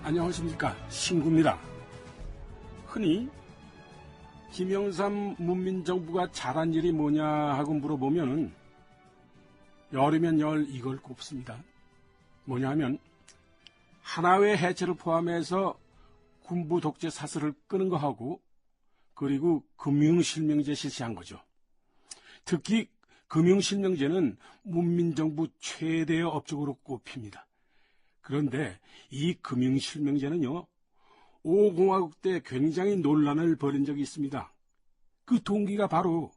안녕하십니까, 신구입니다. 흔히 김영삼 문민정부가 잘한 일이 뭐냐 하고 물어보면은 열이면 열 이걸 꼽습니다. 뭐냐 하면 하나회 해체를 포함해서 군부 독재 사슬을 끄는 거 하고, 그리고 금융실명제 실시한 거죠. 특히 금융실명제는 문민정부 최대의 업적으로 꼽힙니다. 그런데 이 금융실명제는요, 5공화국 때 굉장히 논란을 벌인 적이 있습니다. 그 동기가 바로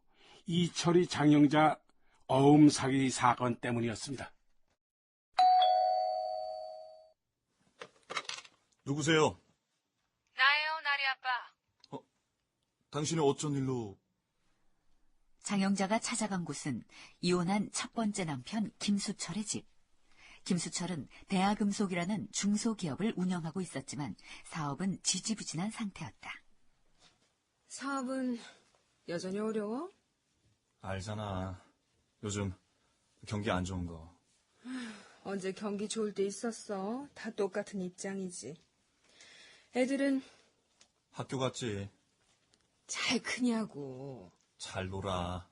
이철이 장영자 어음 사기 사건 때문이었습니다. 누구세요? 나예요, 나리 아빠. 당신이 어쩐 일로... 장영자가 찾아간 곳은 이혼한 첫 번째 남편 김수철의 집. 김수철은 대하금속이라는 중소기업을 운영하고 있었지만 사업은 지지부진한 상태였다. 사업은 여전히 어려워? 알잖아. 요즘 경기 안 좋은 거. 언제 경기 좋을 때 있었어. 다 똑같은 입장이지. 애들은 학교 갔지. 잘 크냐고. 잘 놀아.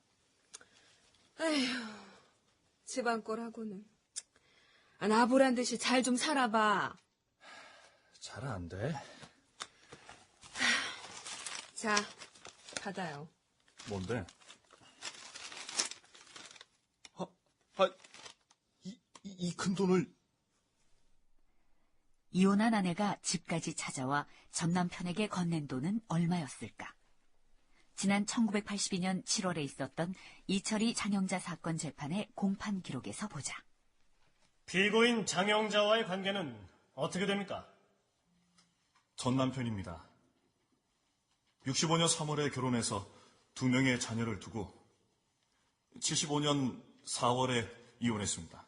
에휴, 집안 꼴하고는. 나 보란 듯이 잘 좀 살아봐. 잘 안 돼. 자, 받아요. 뭔데? 이 큰 돈을... 이혼한 아내가 집까지 찾아와 전 남편에게 건넨 돈은 얼마였을까? 지난 1982년 7월에 있었던 이철이 장영자 사건 재판의 공판 기록에서 보자. 피고인 장영자와의 관계는 어떻게 됩니까? 전 남편입니다. 65년 3월에 결혼해서 2명의 자녀를 두고 75년 4월에 이혼했습니다.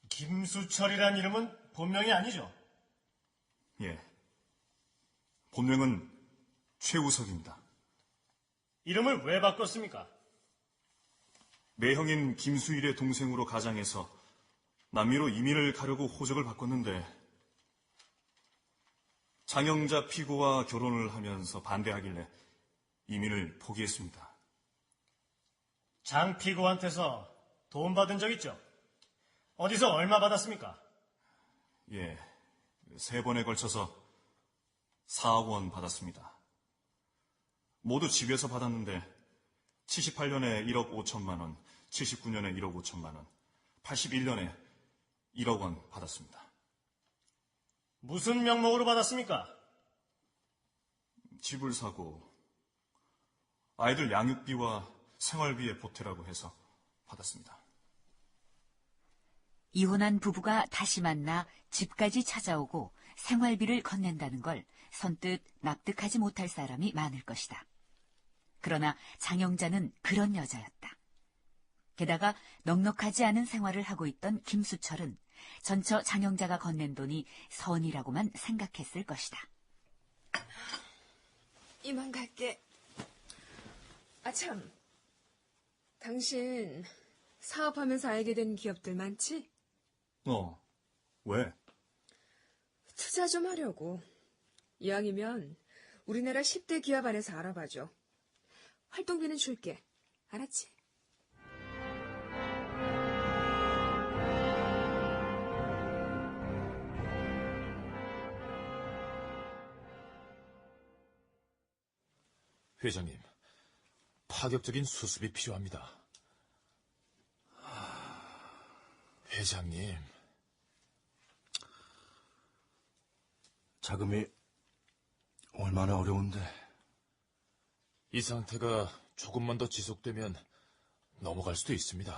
김수철이란 이름은 본명이 아니죠? 예. 본명은 최우석입니다. 이름을 왜 바꿨습니까? 매형인 김수일의 동생으로 가장해서 남미로 이민을 가려고 호적을 바꿨는데 장영자 피고와 결혼을 하면서 반대하길래 이민을 포기했습니다. 장 피고한테서 돈 받은 적 있죠? 어디서 얼마 받았습니까? 예, 3번에 걸쳐서 4억 원 받았습니다. 모두 집에서 받았는데 78년에 1억 5천만 원, 79년에 1억 5천만 원, 81년에 1억 원 받았습니다. 무슨 명목으로 받았습니까? 집을 사고 아이들 양육비와 생활비에 보태라고 해서 받았습니다. 이혼한 부부가 다시 만나 집까지 찾아오고 생활비를 건넨다는 걸 선뜻 납득하지 못할 사람이 많을 것이다. 그러나 장영자는 그런 여자였다. 게다가 넉넉하지 않은 생활을 하고 있던 김수철은 전처 장영자가 건넨 돈이 선이라고만 생각했을 것이다. 이만 갈게. 참. 당신 사업하면서 알게 된 기업들 많지? 왜? 투자 좀 하려고. 이왕이면 우리나라 10대 기업 안에서 알아봐줘. 활동비는 줄게. 알았지? 회장님, 파격적인 수습이 필요합니다. 회장님. 자금이 얼마나 어려운데. 이 상태가 조금만 더 지속되면 넘어갈 수도 있습니다.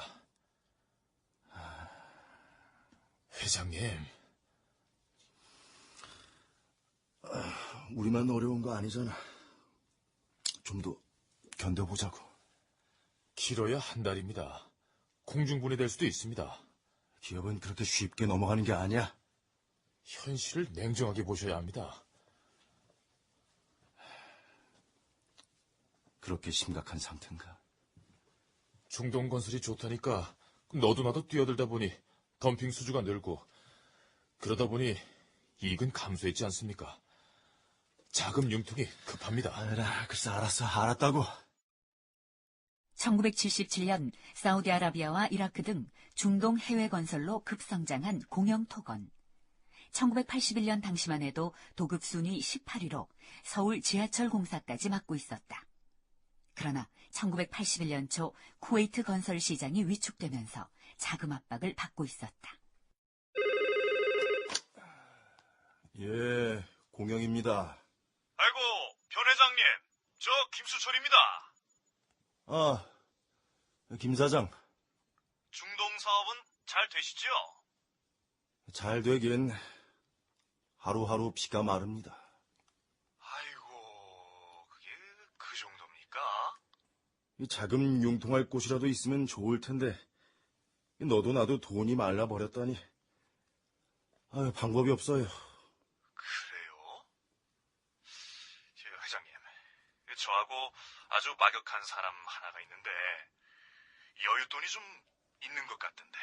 회장님. 우리만 어려운 거 아니잖아. 좀 더 견뎌보자고. 길어야 한 달입니다. 공중분해될 수도 있습니다. 기업은 그렇게 쉽게 넘어가는 게 아니야. 현실을 냉정하게 보셔야 합니다. 그렇게 심각한 상태인가? 중동건설이 좋다니까 너도 나도 뛰어들다 보니 덤핑 수주가 늘고, 그러다 보니 이익은 감소했지 않습니까? 자금 융통이 급합니다. 글쎄, 알았어. 알았다고. 1977년 사우디아라비아와 이라크 등 중동 해외 건설로 급성장한 공영토건. 1981년 당시만 해도 도급 순위 18위로 서울 지하철 공사까지 맡고 있었다. 그러나 1981년 초 쿠웨이트 건설 시장이 위축되면서 자금 압박을 받고 있었다. 예, 공영입니다. 아이고, 변 회장님, 저 김수철입니다. 김 사장. 중동 사업은 잘 되시죠? 잘 되긴 하루하루 피가 마릅니다. 아이고, 그게 그 정도입니까? 이 자금 융통할 곳이라도 있으면 좋을 텐데 너도 나도 돈이 말라버렸다니 방법이 없어요. 그래요? 회장님, 저하고 아주 막역한 사람 하나가 있는데 여윳돈이 좀 있는 것 같던데.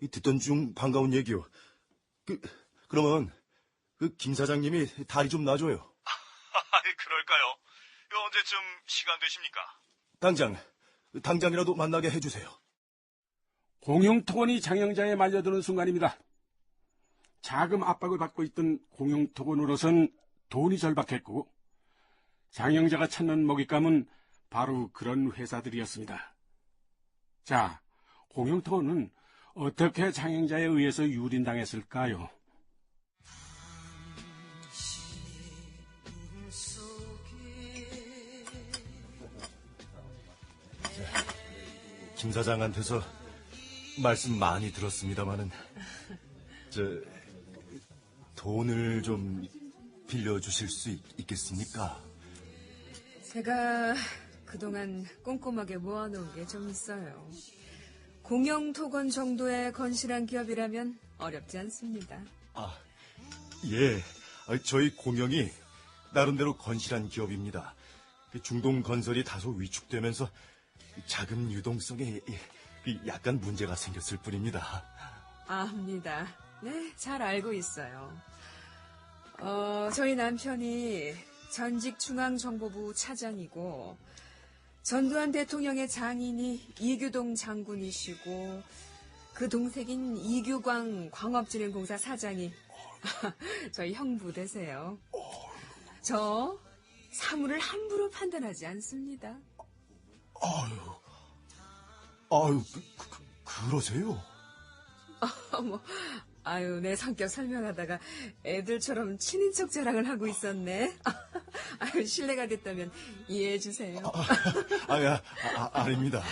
이 듣던 중 반가운 얘기요. 그러면 김 사장님이 다리 좀 놔줘요. 그럴까요? 언제쯤 시간 되십니까? 당장이라도 만나게 해주세요. 공영토건이 장영자에 말려드는 순간입니다. 자금 압박을 받고 있던 공영토건으로선 돈이 절박했고 장영자가 찾는 먹잇감은 바로 그런 회사들이었습니다. 자, 공영토건은 어떻게 장영자에 의해서 유린당했을까요? 김 사장한테서 말씀 많이 들었습니다마는 돈을 좀 빌려주실 수 있겠습니까? 제가 그동안 꼼꼼하게 모아놓은 게 좀 있어요. 공영토건 정도의 건실한 기업이라면 어렵지 않습니다. 예. 저희 공영이 나름대로 건실한 기업입니다. 중동 건설이 다소 위축되면서 자금 유동성에 약간 문제가 생겼을 뿐입니다. 압니다. 네, 잘 알고 있어요. 저희 남편이 전직 중앙정보부 차장이고 전두환 대통령의 장인이 이규동 장군이시고 그 동생인 이규광 광업진흥공사 사장이 저희 형부 되세요. 저 사물을 함부로 판단하지 않습니다. 그러세요? 내 성격 설명하다가 애들처럼 친인척 자랑을 하고 있었네. 실례가 됐다면 이해해 주세요. 아닙니다.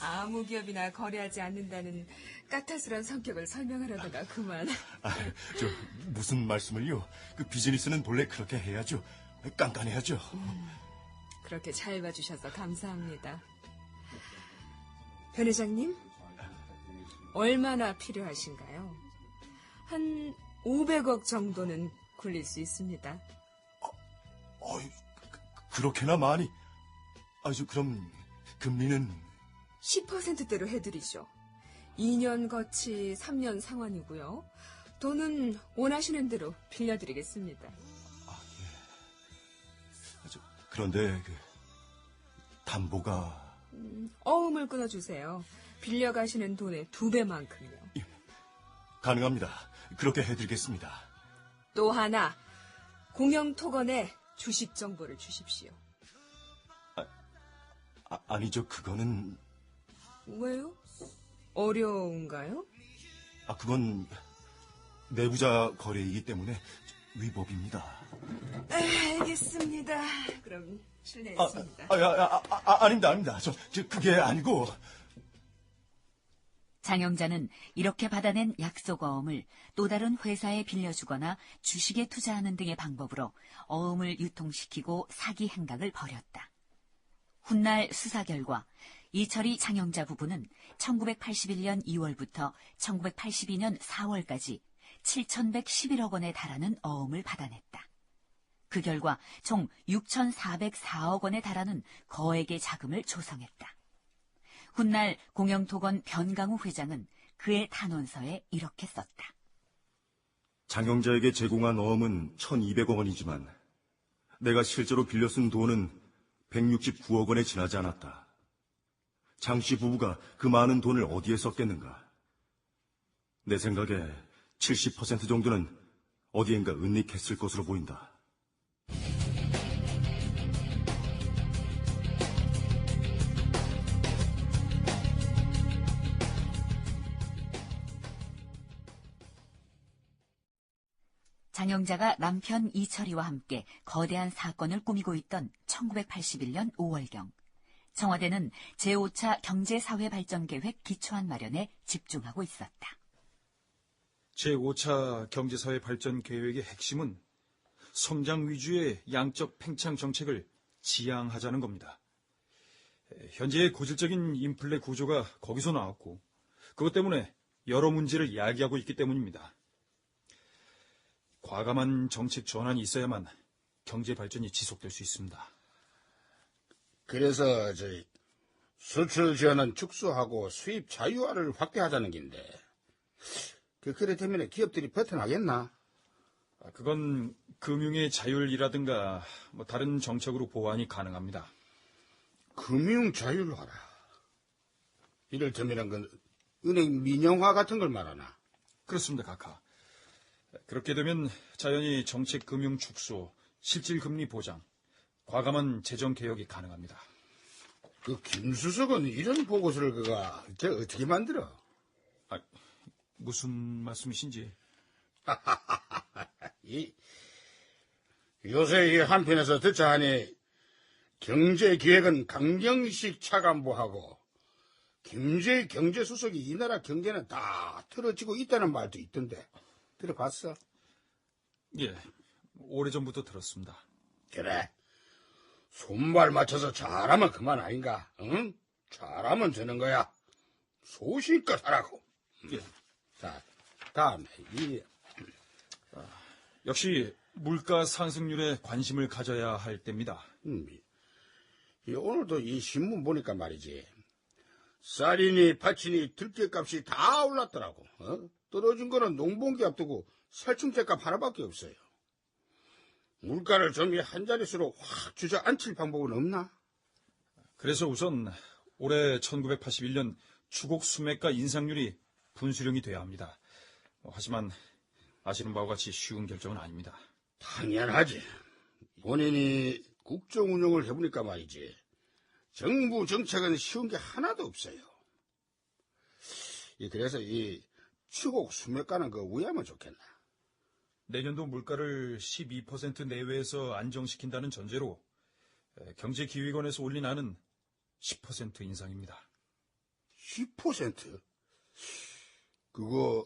아무 기업이나 거래하지 않는다는 까탈스러운 성격을 설명하려다가 그만. 무슨 말씀을요? 비즈니스는 본래 그렇게 해야죠. 깐깐해야죠. 그렇게 잘 봐주셔서 감사합니다. 변 회장님, 얼마나 필요하신가요? 한 500억 정도는 굴릴 수 있습니다. 그렇게나 많이? 그럼 금리는? 10%대로 해드리죠. 2년 거치 3년 상환이고요. 돈은 원하시는 대로 빌려드리겠습니다. 그런데 담보가... 어음을 끊어주세요. 빌려가시는 돈의 2배만큼요. 가능합니다. 그렇게 해드리겠습니다. 또 하나, 공영토건에 주식 정보를 주십시오. 아니죠. 그거는... 왜요? 어려운가요? 그건 내부자 거래이기 때문에 위법입니다. 알겠습니다. 그럼 실례했습니다. 아닙니다. 그게 아니고... 장영자는 이렇게 받아낸 약속어음을 또 다른 회사에 빌려주거나 주식에 투자하는 등의 방법으로 어음을 유통시키고 사기 행각을 벌였다. 훗날 수사 결과 이철이 장영자 부부는 1981년 2월부터 1982년 4월까지 7,111억 원에 달하는 어음을 받아냈다. 그 결과 총 6,404억 원에 달하는 거액의 자금을 조성했다. 훗날 공영토건 변강우 회장은 그의 탄원서에 이렇게 썼다. 장영자에게 제공한 어음은 1,200억 원이지만 내가 실제로 빌려 쓴 돈은 169억 원에 지나지 않았다. 장 씨 부부가 그 많은 돈을 어디에 썼겠는가? 내 생각에 70% 정도는 어디엔가 은닉했을 것으로 보인다. 장영자가 남편 이철이와 함께 거대한 사건을 꾸미고 있던 1981년 5월경, 청와대는 제5차 경제사회발전계획 기초안 마련에 집중하고 있었다. 제5차 경제사회 발전 계획의 핵심은 성장 위주의 양적 팽창 정책을 지향하자는 겁니다. 현재의 고질적인 인플레 구조가 거기서 나왔고 그것 때문에 여러 문제를 야기하고 있기 때문입니다. 과감한 정책 전환이 있어야만 경제 발전이 지속될 수 있습니다. 그래서 수출 지원은 축소하고 수입 자유화를 확대하자는 긴데 그래 되면 기업들이 버텨나겠나? 그건 금융의 자율이라든가 다른 정책으로 보완이 가능합니다. 금융 자율화라. 이를테면 은행 민영화 같은 걸 말하나? 그렇습니다, 카카. 그렇게 되면 자연히 정책 금융 축소, 실질 금리 보장, 과감한 재정 개혁이 가능합니다. 김수석은 이런 보고서를 어떻게 만들어? 무슨 말씀이신지? 요새 이 한편에서 듣자 하니 경제기획은 강경식 차관보하고 김재 경제수석이 이 나라 경제는 다 틀어지고 있다는 말도 있던데 들어봤어? 예, 오래전부터 들었습니다. 그래, 손발 맞춰서 잘하면 그만 아닌가? 응? 잘하면 되는 거야. 소신껏 하라고. 예. 자, 다음에 역시 물가 상승률에 관심을 가져야 할 때입니다. 오늘도 이 신문 보니까 말이지. 쌀이니 팥이니 들깨값이 다 올랐더라고. 떨어진 거는 농번기 앞두고 살충제값 하나밖에 없어요. 물가를 좀 한 자릿수로 확 주저앉힐 방법은 없나? 그래서 우선 올해 1981년 추곡 수매가 인상률이 분수령이 돼야 합니다. 하지만 아시는 바와 같이 쉬운 결정은 아닙니다. 당연하지. 본인이 국정 운영을 해보니까 말이지. 정부 정책은 쉬운 게 하나도 없어요. 그래서 이 추곡 수매가는 우회하면 좋겠나? 내년도 물가를 12% 내외에서 안정시킨다는 전제로 경제기획원에서 올린 안은 10% 인상입니다. 10%? 그거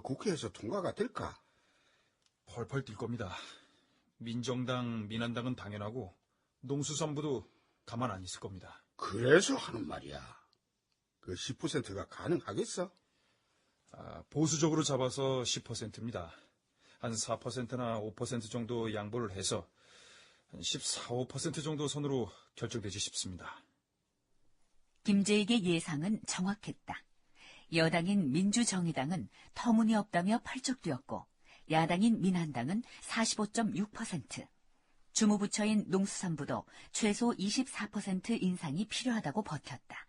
국회에서 통과가 될까? 펄펄 뛸 겁니다. 민정당, 민한당은 당연하고 농수산부도 가만 안 있을 겁니다. 그래서 하는 말이야. 10%가 가능하겠어? 보수적으로 잡아서 10%입니다. 한 4%나 5% 정도 양보를 해서 한 14, 5% 정도 선으로 결정되지 싶습니다. 김재익의 예상은 정확했다. 여당인 민주정의당은 터무니없다며 펄쩍 뛰었고 야당인 민한당은 45.6%, 주무부처인 농수산부도 최소 24% 인상이 필요하다고 버텼다.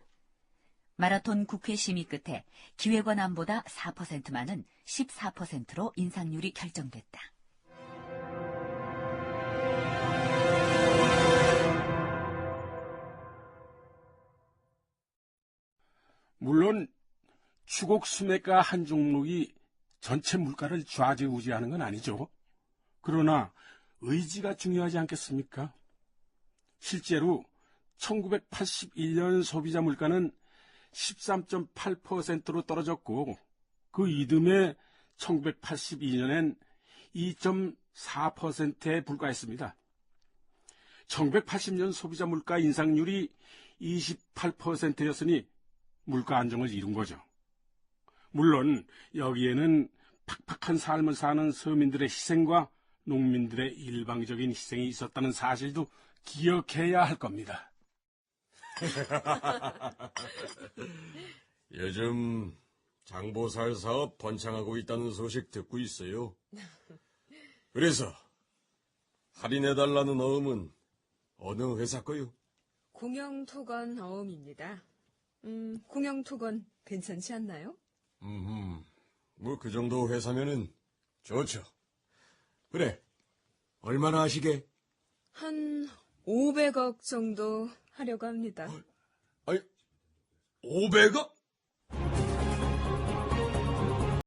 마라톤 국회 심의 끝에 기획원 안보다 4% 많은 14%로 인상률이 결정됐다. 물론 추곡 수매가 한 종목이 전체 물가를 좌지우지하는 건 아니죠. 그러나 의지가 중요하지 않겠습니까? 실제로 1981년 소비자 물가는 13.8%로 떨어졌고 그 이듬해 1982년엔 2.4%에 불과했습니다. 1980년 소비자 물가 인상률이 28%였으니 물가 안정을 이룬 거죠. 물론 여기에는 팍팍한 삶을 사는 서민들의 희생과 농민들의 일방적인 희생이 있었다는 사실도 기억해야 할 겁니다. 요즘 장보살 사업 번창하고 있다는 소식 듣고 있어요. 그래서 할인해달라는 어음은 어느 회사 거요? 공영토건 어음입니다. 공영토건 괜찮지 않나요? 뭐 그 정도 회사면은 좋죠. 그래, 얼마나 하시게? 한 500억 정도 하려고 합니다. 아니, 500억?